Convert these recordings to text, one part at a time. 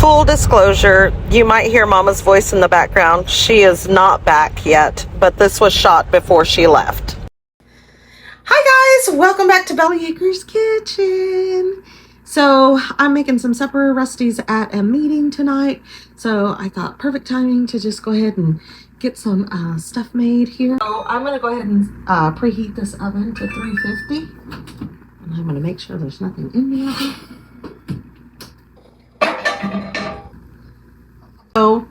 Full disclosure, you might hear Mama's voice in the background. She is not back yet, but this was shot before she left. Hi guys, welcome back to Belly Acres Kitchen. So I'm making some supper rusties at a meeting tonight. So I thought perfect timing to just go ahead and get some stuff made here. So I'm gonna go ahead and preheat this oven to 350. And I'm gonna make sure there's nothing in the oven. So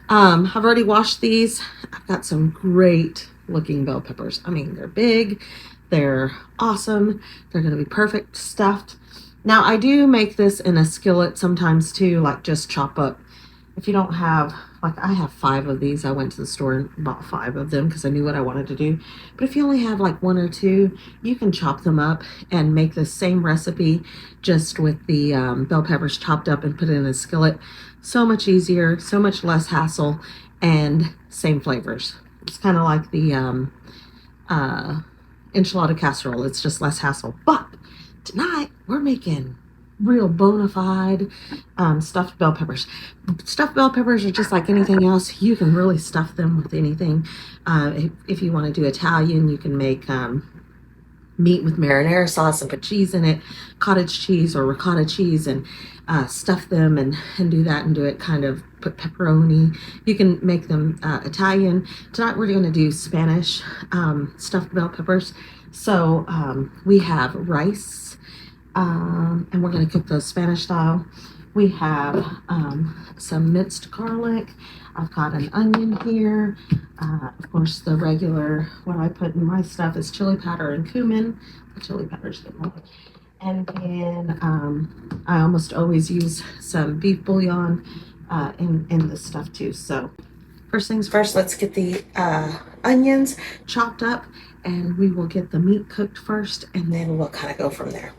I've already washed these. I've got some great looking bell peppers. I mean, they're big, they're awesome, they're gonna be perfect stuffed. Now I do make this in a skillet sometimes too, like just chop up. If you don't have, like I have 5 of these. I went to the store and bought 5 of them because I knew what I wanted to do. But if you only have like 1 or 2, you can chop them up and make the same recipe just with the bell peppers chopped up and put it in a skillet. So much easier, so much less hassle, and same flavors. It's kind of like the enchilada casserole. It's just less hassle. But tonight we're making real bona fide stuffed bell peppers. Stuffed bell peppers are just like anything else. You can really stuff them with anything. If you want to do Italian, you can make meat with marinara sauce and put cheese in it, cottage cheese or ricotta cheese, and stuff them and do that and do it kind of, put pepperoni. You can make them Italian. Tonight we're going to do Spanish stuffed bell peppers. So we have rice and we're going to cook those Spanish style. We have some minced garlic. I've got an onion here. Of course, the regular, what I put in my stuff is chili powder and cumin. The chili powder's good one. And then I almost always use some beef bouillon in this stuff too. So first things first, let's get the onions chopped up and we will get the meat cooked first and then we'll kind of go from there.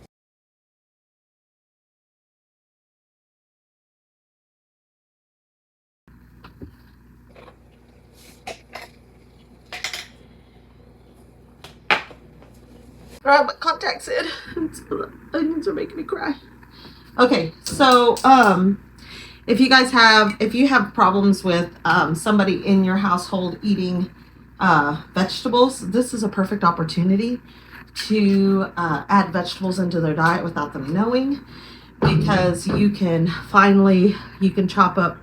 Grab my contacts in. The onions are making me cry. Okay, so if you have problems with somebody in your household eating vegetables, this is a perfect opportunity to add vegetables into their diet without them knowing, because you can chop up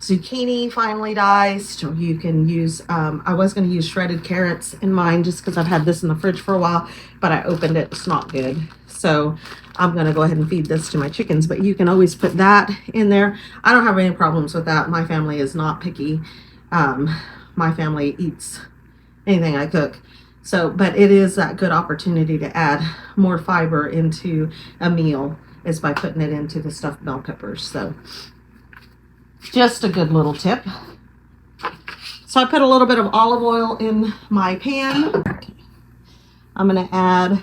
zucchini finely diced, or you can use I was going to use shredded carrots in mine just because I've had this in the fridge for a while, but I opened it. It's not good, so I'm going to go ahead and feed this to my chickens. But you can always put that in there. I don't have any problems with that. My family is not picky. My family eats anything I cook. So, but it is that good opportunity to add more fiber into a meal is by putting it into the stuffed bell peppers. So just a good little tip. So I put a little bit of olive oil in my pan. Okay. I'm gonna add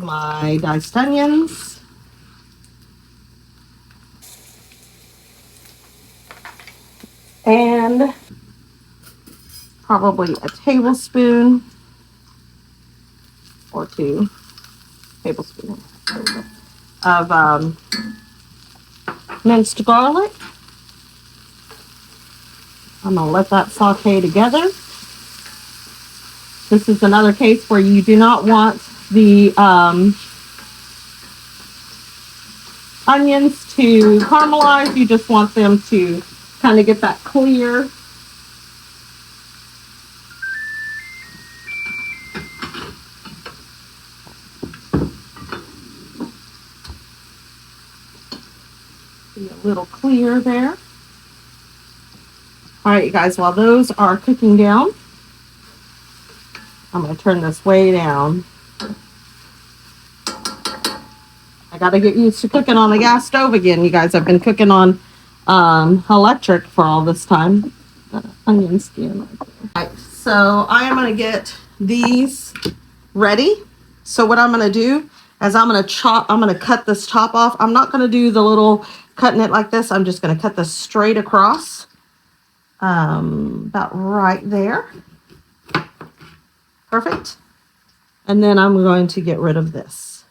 my diced onions. And probably a tablespoon or 2 tablespoons of minced garlic. I'm going to let that saute together. This is another case where you do not want the onions to caramelize. You just want them to kind of get that clear. Be a little clear there. All right, you guys, while those are cooking down, I'm going to turn this way down. I got to get used to cooking on a gas stove again, you guys. I've been cooking on electric for all this time. Onion skin right there. All right, so I am going to get these ready. So what I'm going to do is I'm going to cut this top off. I'm not going to do the little cutting it like this. I'm just going to cut this straight across. About right there. Perfect. And then I'm going to get rid of this.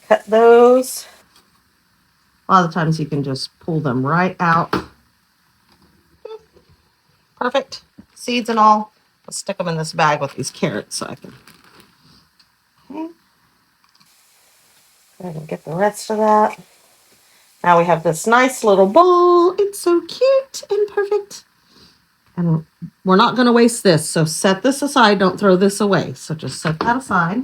cut those. A lot of times you can just pull them right out. Perfect. Seeds and all. Let's stick them in this bag with these carrots so I can. Okay. Go ahead and get the rest of that. Now we have this nice little bowl. It's so cute and perfect. And we're not going to waste this. So set this aside. Don't throw this away. So just set that aside.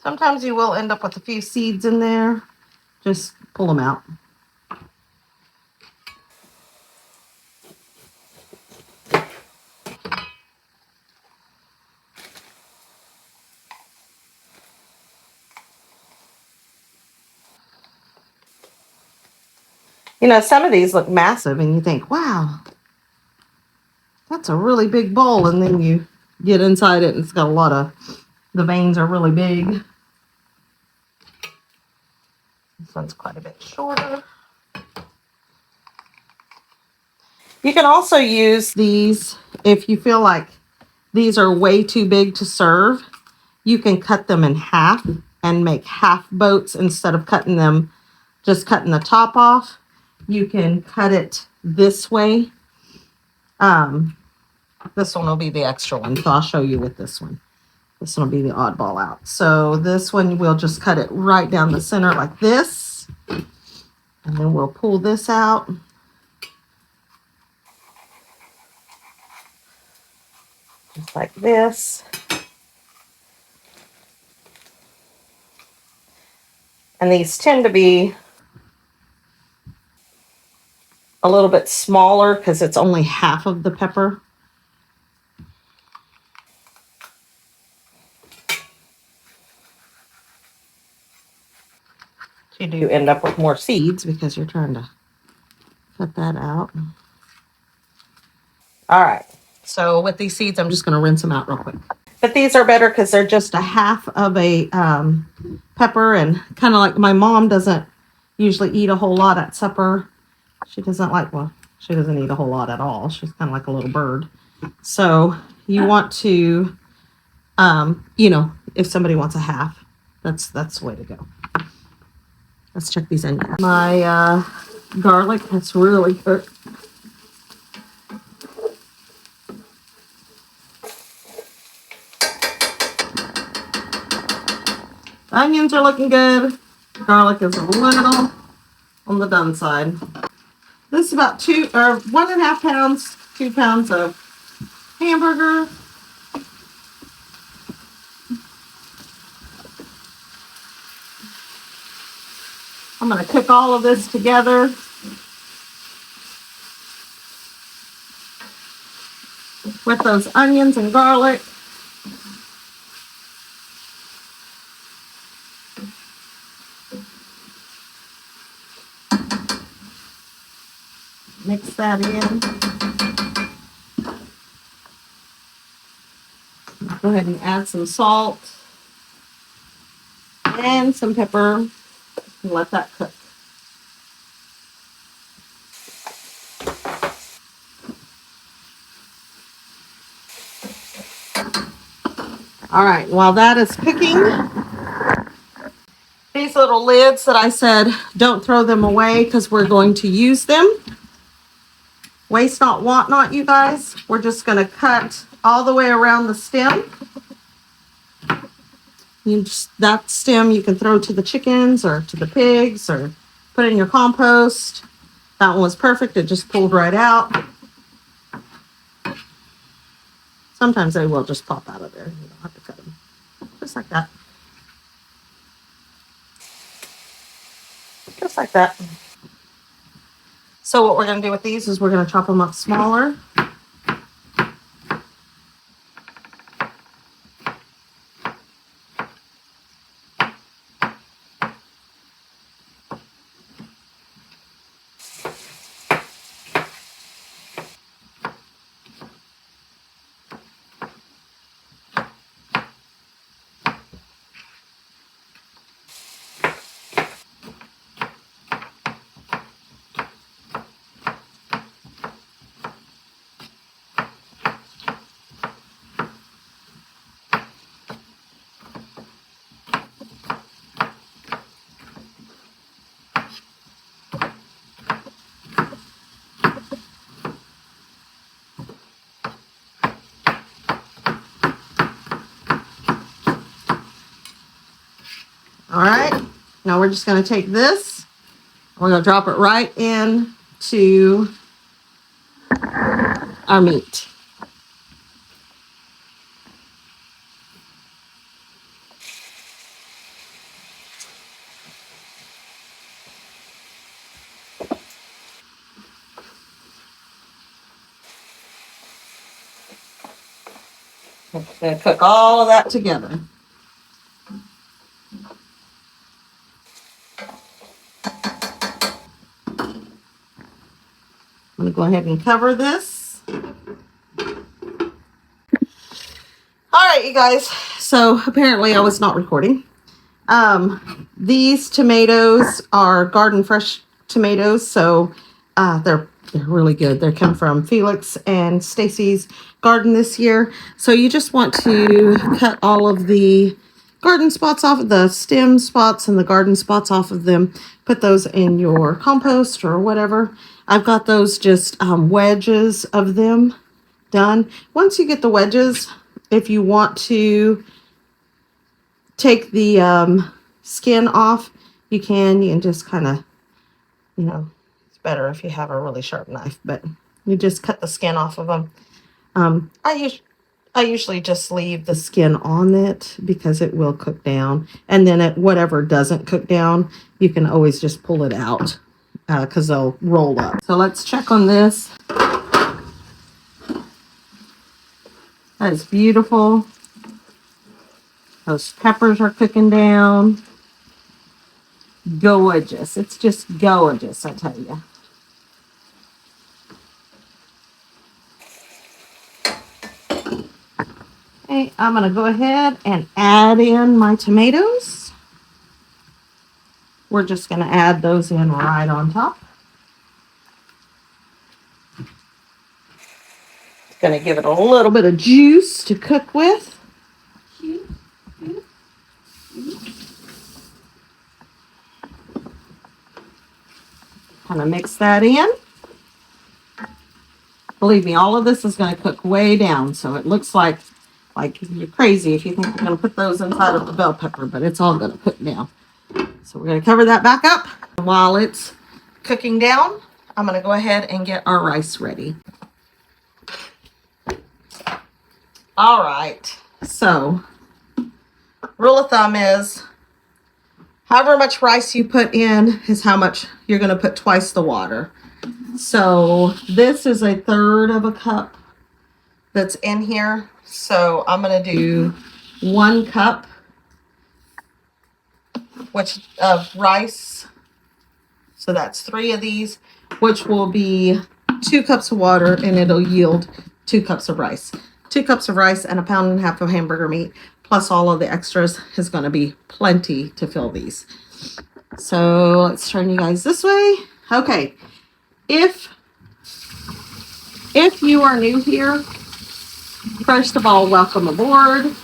Sometimes you will end up with a few seeds in there. Just pull them out. You know, some of these look massive and you think, wow, that's a really big bowl. And then you get inside it and it's got a lot of, the veins are really big. This one's quite a bit shorter. You can also use these if you feel like these are way too big to serve. You can cut them in half and make half boats instead of cutting them, just cutting the top off. You can cut it this way. This one will be the extra one, so I'll show you with this one. This one will be the oddball out. So this one, we'll just cut it right down the center like this. And then we'll pull this out. Just like this. And these tend to be a little bit smaller because it's only half of the pepper. You do end up with more seeds because you're trying to cut that out. All right. So with these seeds, I'm just going to rinse them out real quick. But these are better because they're just a half of a pepper, and kind of like my mom doesn't usually eat a whole lot at supper. She doesn't like, well, she doesn't eat a whole lot at all. She's kind of like a little bird. So you want to, you know, if somebody wants a half, that's the way to go. Let's check these onions. My garlic has really cooked. Onions are looking good. Garlic is a little on the done side. This is about 1.5 pounds, 2 pounds of hamburger. I'm going to cook all of this together. With those onions and garlic. Mix that in. Go ahead and add some salt and some pepper and let that cook. All right, while that is cooking, these little lids that I said, don't throw them away because we're going to use them. Waste not, want not, you guys. We're just going to cut all the way around the stem. That stem you can throw to the chickens or to the pigs or put it in your compost. That one was perfect. It just pulled right out. Sometimes they will just pop out of there. You don't have to cut them. Just like that. Just like that. So what we're going to do with these is we're going to chop them up smaller. All right, now we're just going to take this, we're going to drop it right into our meat. I'm going to cook all of that together. I'm going to go ahead and cover this. All right, you guys. So apparently I was not recording. These tomatoes are garden fresh tomatoes, so they're really good. They come from Felix and Stacy's garden this year. So you just want to cut all of the garden spots off of the stem spots and the garden spots off of them. Put those in your compost or whatever. I've got those just wedges of them done. Once you get the wedges, if you want to take the skin off, you can just kind of, it's better if you have a really sharp knife, but you just cut the skin off of them. I usually just leave the skin on it because it will cook down, and then whatever doesn't cook down, you can always just pull it out because they'll roll up. So let's check on this. That is beautiful. Those peppers are cooking down. Gorgeous. It's just gorgeous, I tell you. Okay, I'm going to go ahead and add in my tomatoes. We're just going to add those in right on top. It's going to give it a little bit of juice to cook with. Kind of mix that in. Believe me, all of this is going to cook way down, so it looks like you're crazy if you think you're going to put those inside of the bell pepper, but it's all going to cook down. So we're going to cover that back up. While it's cooking down, I'm going to go ahead and get our rice ready. All right, so rule of thumb is however much rice you put in is how much you're going to put twice the water. So this is 1/3 cup that's in here. So I'm going to do 1 cup of rice. So that's 3 of these, which will be 2 cups of water, and it'll yield 2 cups of rice. 2 cups of rice and 1.5 pounds of hamburger meat, plus all of the extras, is going to be plenty to fill these. So let's turn you guys this way. Okay. If you are new here, first of all, welcome aboard.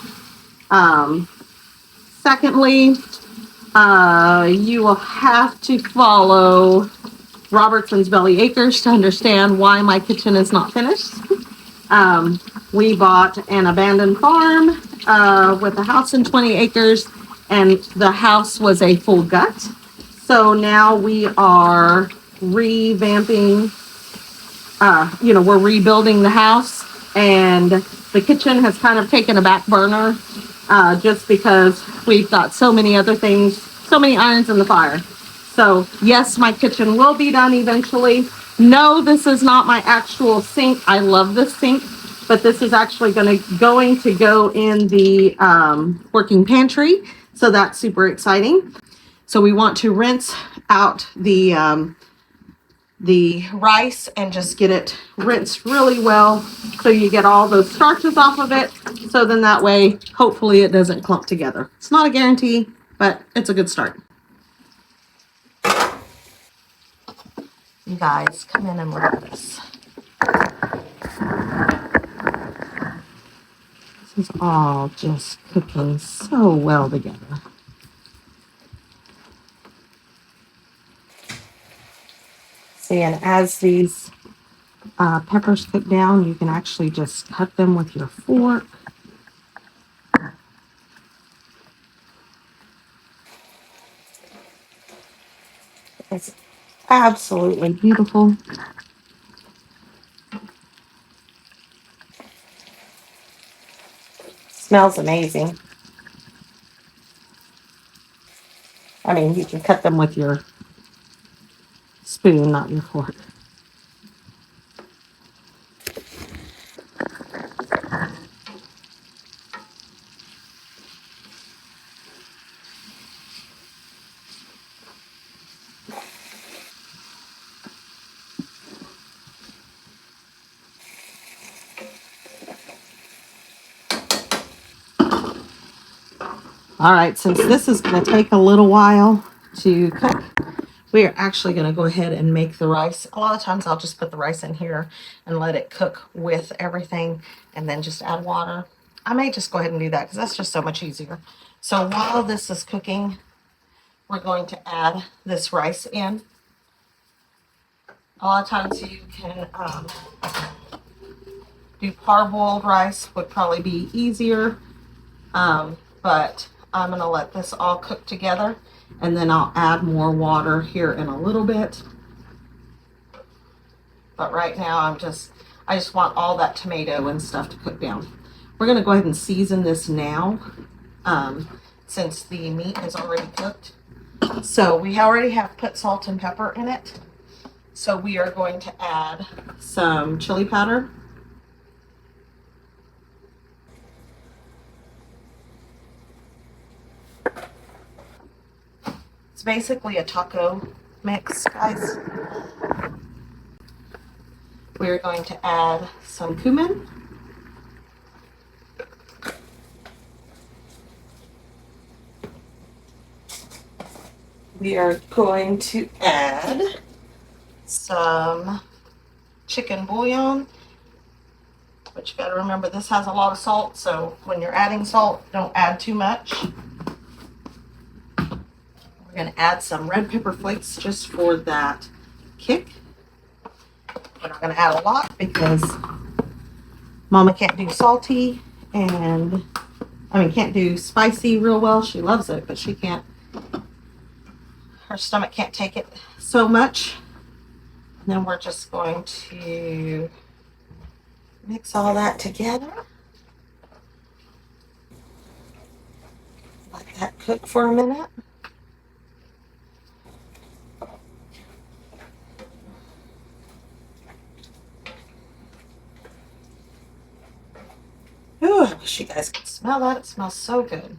Secondly, you will have to follow Robertson's Belly Acres to understand why my kitchen is not finished. We bought an abandoned farm with a house and 20 acres, and the house was a full gut. So now we are revamping, we're rebuilding the house, and the kitchen has kind of taken a back burner just because we've got so many other things, so many irons in the fire. So yes, my kitchen will be done eventually. No, this is not my actual sink. I love this sink, but this is actually going to go in the working pantry. So that's super exciting. So we want to rinse out the rice and just get it rinsed really well so you get all those starches off of it. So then that way, hopefully it doesn't clump together. It's not a guarantee, but it's a good start. You guys, come in and look at this. This is all just cooking so well together. See, and as these peppers cook down, you can actually just cut them with your fork. It's absolutely beautiful. Smells amazing. I mean, you can cut them with your spoon, not your fork. All right, since this is going to take a little while to cook, we are actually going to go ahead and make the rice. A lot of times I'll just put the rice in here and let it cook with everything and then just add water. I may just go ahead and do that because that's just so much easier. So while this is cooking, we're going to add this rice in. A lot of times you can do parboiled rice, would probably be easier, but I'm going to let this all cook together and then I'll add more water here in a little bit. But right now I just want all that tomato and stuff to cook down. We're going to go ahead and season this now since the meat is already cooked. So we already have put salt and pepper in it. So we are going to add some chili powder. It's basically a taco mix, guys. We're going to add some cumin. We are going to add some chicken bouillon, but you got to remember this has a lot of salt, so when you're adding salt, don't add too much. We're going to add some red pepper flakes just for that kick. We're not going to add a lot because Mama can't do salty and can't do spicy real well. She loves it, but she can't. Her stomach can't take it so much. And then we're just going to mix all that together. Let that cook for a minute. Ooh, I wish you guys could smell that. It smells so good.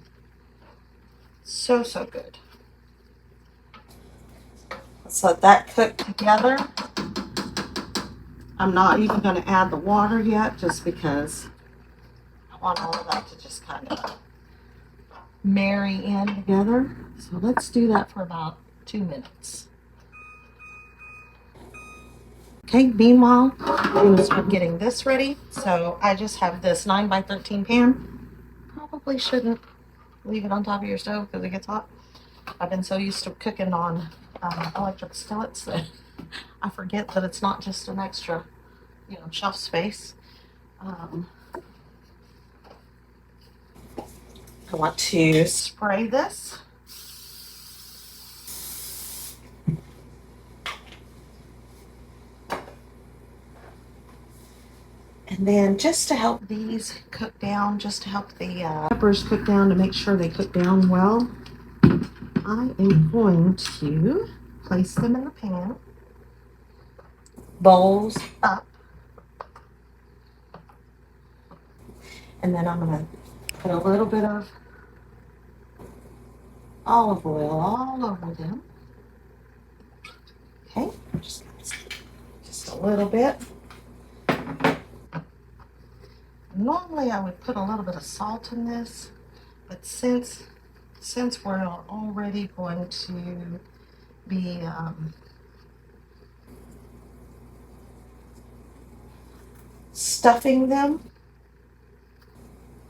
So, so good. Let's let that cook together. I'm not even going to add the water yet just because I want all of that to just kind of marry in together. So let's do that for about 2 minutes. Okay, meanwhile, I'm going to start getting this ready. So I just have this 9x13 pan. Probably shouldn't leave it on top of your stove because it gets hot. I've been so used to cooking on electric skillets that I forget that it's not just an extra, shelf space. I want to spray this. And then just to help these cook down, just to help the peppers cook down, to make sure they cook down well, I am going to place them in the pan, bowls up, and then I'm going to put a little bit of olive oil all over them. Okay, just a little bit. Normally I would put a little bit of salt in this, but since we're already going to be stuffing them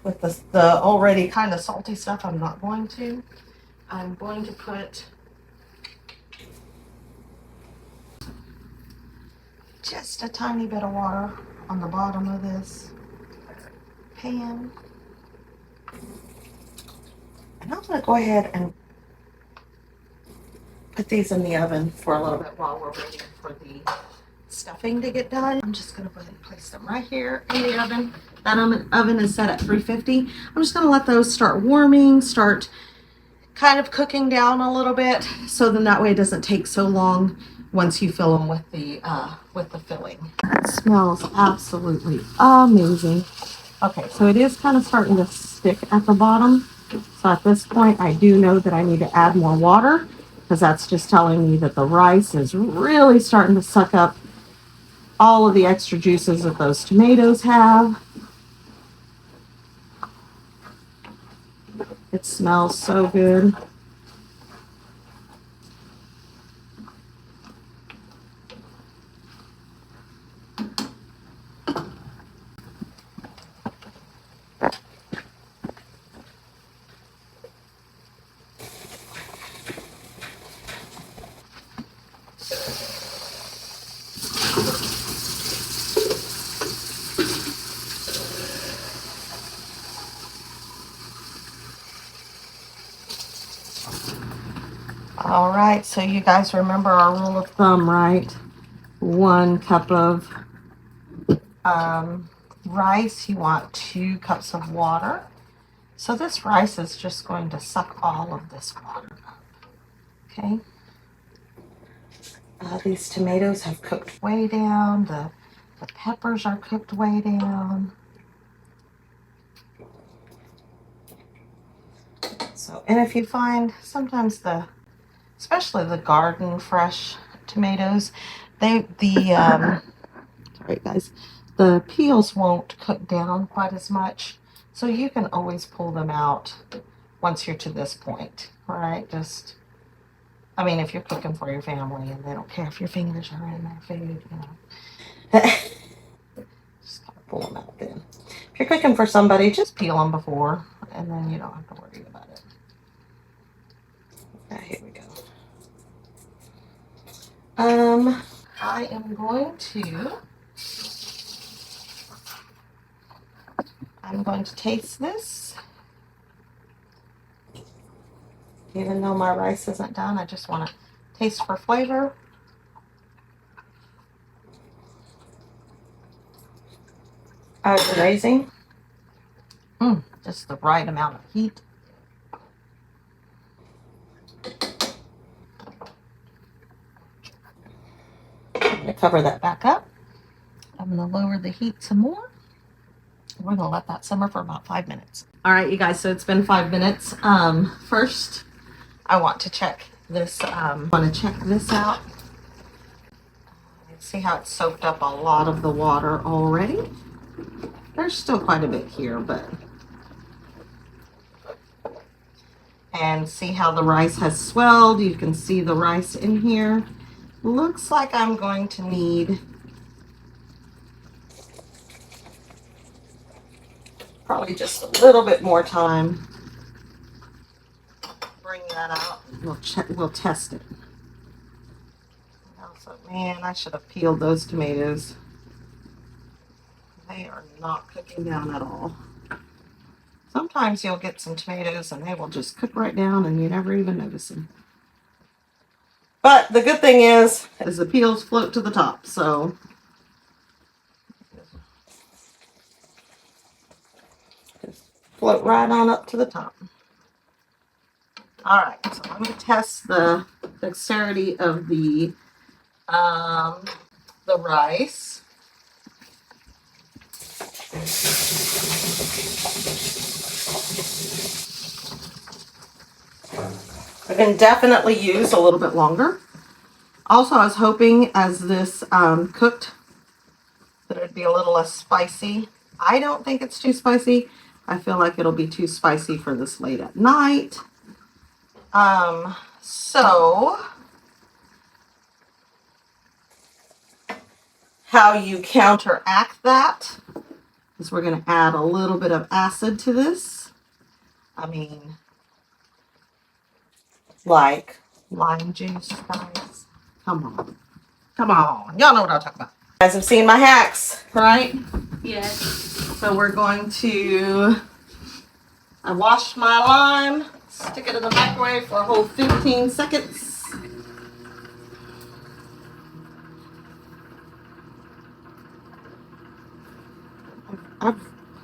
with the already kind of salty stuff, I'm not going to. I'm going to put just a tiny bit of water on the bottom of this pan. And I'm going to go ahead and put these in the oven for a little bit while we're waiting for the stuffing to get done. I'm just going to go ahead and place them right here in the oven. That oven is set at 350. I'm just going to let those start warming, start kind of cooking down a little bit, so then that way it doesn't take so long once you fill them with the filling. It smells absolutely amazing. Okay, so it is kind of starting to stick at the bottom. So at this point, I do know that I need to add more water, because that's just telling me that the rice is really starting to suck up all of the extra juices that those tomatoes have. It smells so good. All right, so you guys remember our rule of thumb, right? 1 cup of rice, you want 2 cups of water. So this rice is just going to suck all of this water up, okay? These tomatoes have cooked way down. The peppers are cooked way down. So, and if you find sometimes especially the garden fresh tomatoes, sorry guys, the peels won't cook down quite as much. So you can always pull them out once you're to this point, all right? I mean, if you're cooking for your family and they don't care if your fingers are in their food, you know. Just gotta pull them out then. If you're cooking for somebody, just peel them before, and then you don't have to worry about it. Here we go. I am going to taste this. Even though my rice isn't done, I just want to taste for flavor. Oh, it's amazing. Just the right amount of heat. I'm going to cover that back up. I'm going to lower the heat some more. We're going to let that simmer for about 5 minutes. All right, you guys, so it's been 5 minutes. First, I want to check this. Check this out. See how it's soaked up a lot of the water already. There's still quite a bit here, but. And see how the rice has swelled. You can see the rice in here. Looks like I'm going to need probably just a little bit more time. Bring that out. We'll test it. Also, man, I should have peeled those tomatoes. They are not cooking down at all. Sometimes you'll get some tomatoes and they will just cook right down and you never even notice them. But the good thing is the peels float to the top, so just float right on up to the top. All right, so I'm going to test the dexterity of the rice. I can definitely use a little bit longer. Also, I was hoping as this cooked that it'd be a little less spicy. I don't think it's too spicy. I feel like it'll be too spicy for this late at night. So how you counteract that is we're going to add a little bit of acid to this. I mean, like lime juice, guys. Come on. Come on. Y'all know what I'm talking about. You guys have seen my hacks, right? Yes. So we're going to, I washed my lime, stick it in the microwave for a whole 15 seconds.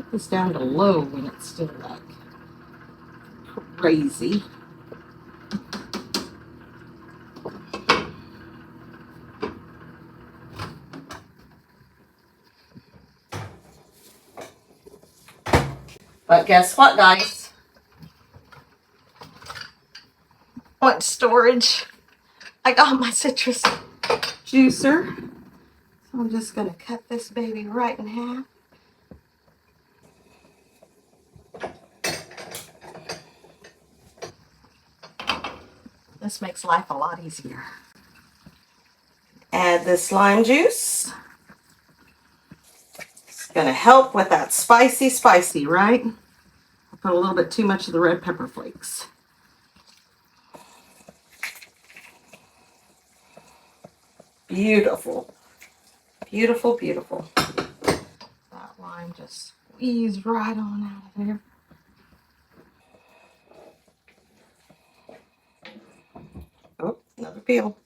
put this down to low when it's still like crazy. But guess what, guys? Went to storage. I got my citrus juicer. So I'm just going to cut this baby right in half. This makes life a lot easier. Add this lime juice. It's going to help with that spicy, right? I put a little bit too much of the red pepper flakes. Beautiful. Beautiful, beautiful. That lime just squeezed right on out of there. Oh, another peel.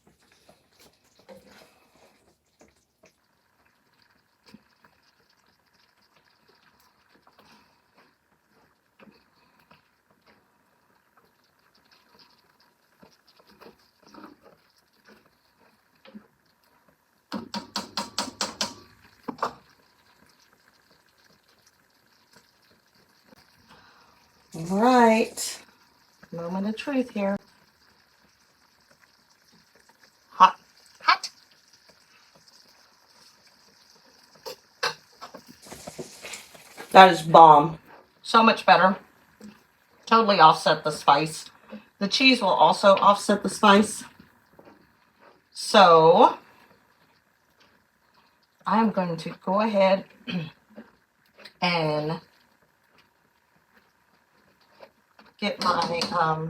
All right. Moment of truth here. Hot. Hot. That is bomb. So much better. Totally offset the spice. The cheese will also offset the spice. So I'm going to go ahead and get my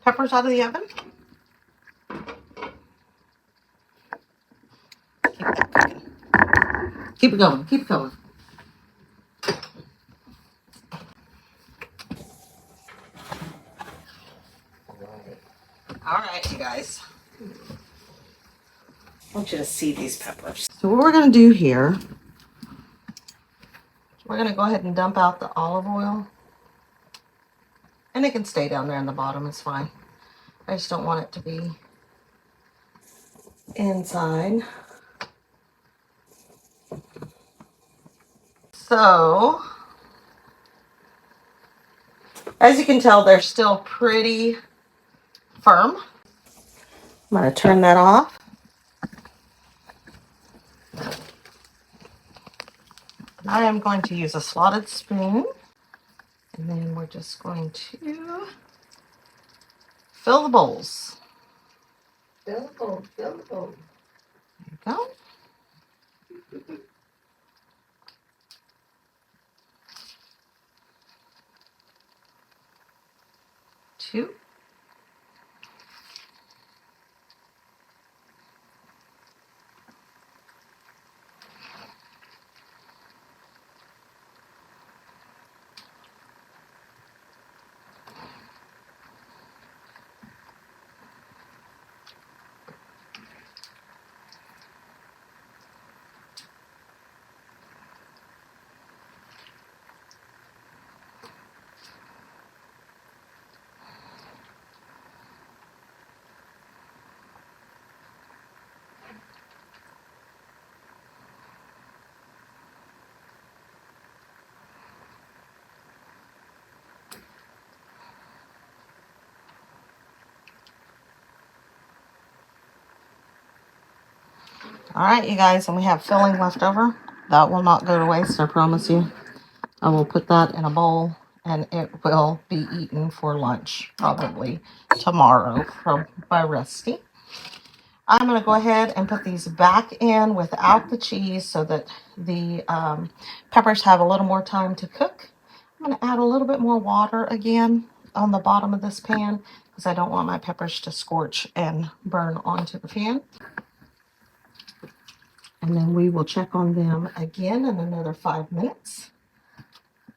peppers out of the oven. Keep that cooking. Keep it going. Keep it going. All right, you guys. I want you to see these peppers. So what we're going to do here, we're going to go ahead and dump out the olive oil. And it can stay down there in the bottom. It's fine. I just don't want it to be inside. So, as you can tell, they're still pretty firm. I'm going to turn that off. I am going to use a slotted spoon. And then we're just going to fill the bowls. Fill the bowl, fill the bowl. There you go. Two. All right, you guys, and we have filling left over. That will not go to waste, I promise you. I will put that in a bowl, and it will be eaten for lunch, probably tomorrow by Rusty. I'm going to go ahead and put these back in without the cheese so that the peppers have a little more time to cook. I'm going to add a little bit more water again on the bottom of this pan because I don't want my peppers to scorch and burn onto the pan. And then we will check on them again in another 5 minutes.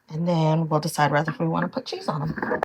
And then we'll decide whether we want to put cheese on them.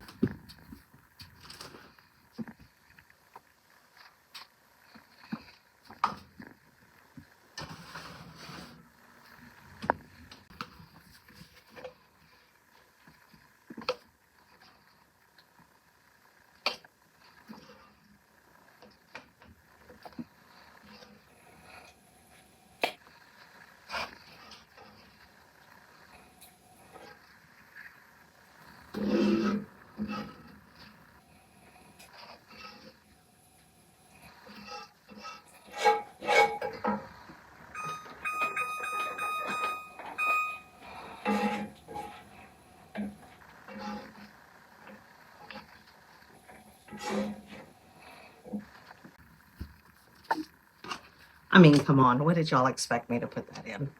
I mean, come on, what did y'all expect me to put that in?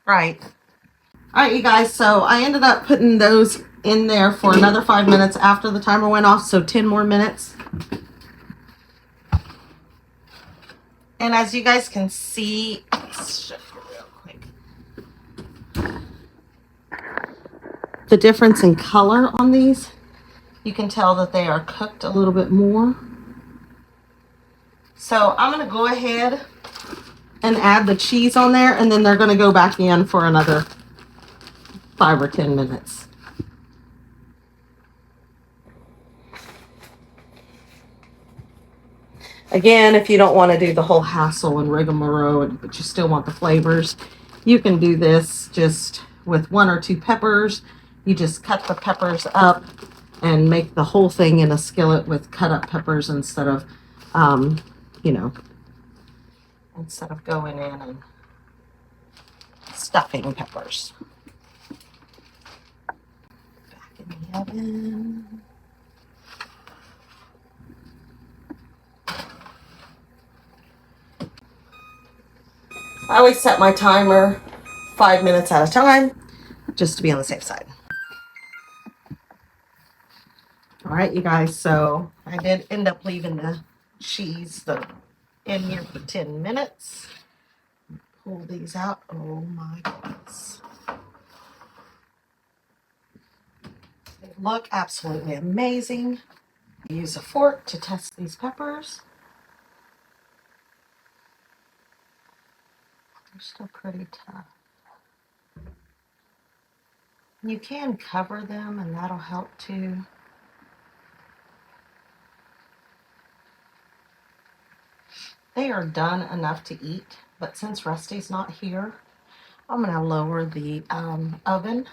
Right. All right, you guys, so I ended up putting those in there for another 5 minutes after the timer went off, so 10 more minutes. And as you guys can see, let's shift it real quick. The difference in color on these, you can tell that they are cooked a little bit more. So I'm going to go ahead and add the cheese on there, and then they're going to go back in for another 5 or 10 minutes. Again, if you don't want to do the whole hassle and rigmarole, but you still want the flavors, you can do this just with 1 or 2 peppers. You just cut the peppers up and make the whole thing in a skillet with cut up peppers instead of, you know, instead of going in and stuffing peppers. Back in the oven. I always set my timer 5 minutes at a time, just to be on the safe side. All right, you guys, so I did end up leaving the cheese in here for 10 minutes. Pull these out. Oh my goodness. They look absolutely amazing. Use a fork to test these peppers. They're still pretty tough. You can cover them and that'll help too. They are done enough to eat, but since Rusty's not here, I'm going to lower the oven,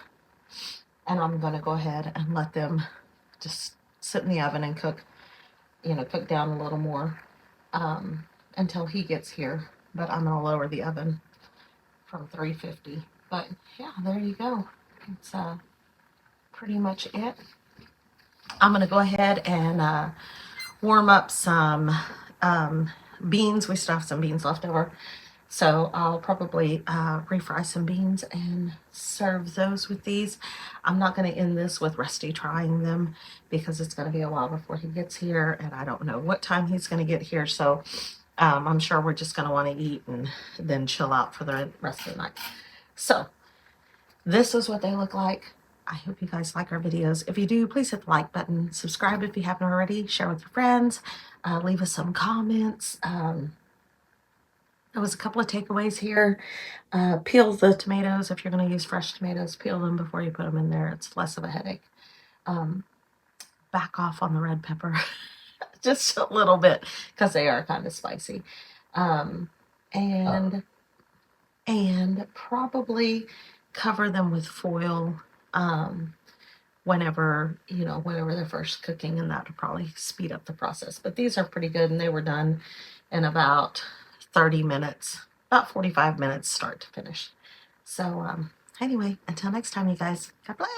and I'm going to go ahead and let them just sit in the oven and cook, cook down a little more until he gets here. But I'm going to lower the oven from 350. But yeah, there you go. It's pretty much it. I'm going to go ahead and warm up some beans. We still have some beans left over. So I'll probably refry some beans and serve those with these. I'm not going to end this with Rusty trying them because it's going to be a while before he gets here, and I don't know what time he's going to get here. So I'm sure we're just going to want to eat and then chill out for the rest of the night. So this is what they look like. I hope you guys like our videos. If you do, please hit the like button. Subscribe if you haven't already. Share with your friends. Leave us some comments. There was a couple of takeaways here. Peel the tomatoes. If you're going to use fresh tomatoes, peel them before you put them in there. It's less of a headache. Back off on the red pepper just a little bit because they are kind of spicy. And probably cover them with foil whenever they're first cooking, and that'll probably speed up the process. But these are pretty good, and they were done in about 30 minutes, about 45 minutes start to finish. So anyway, until next time, you guys, God bless.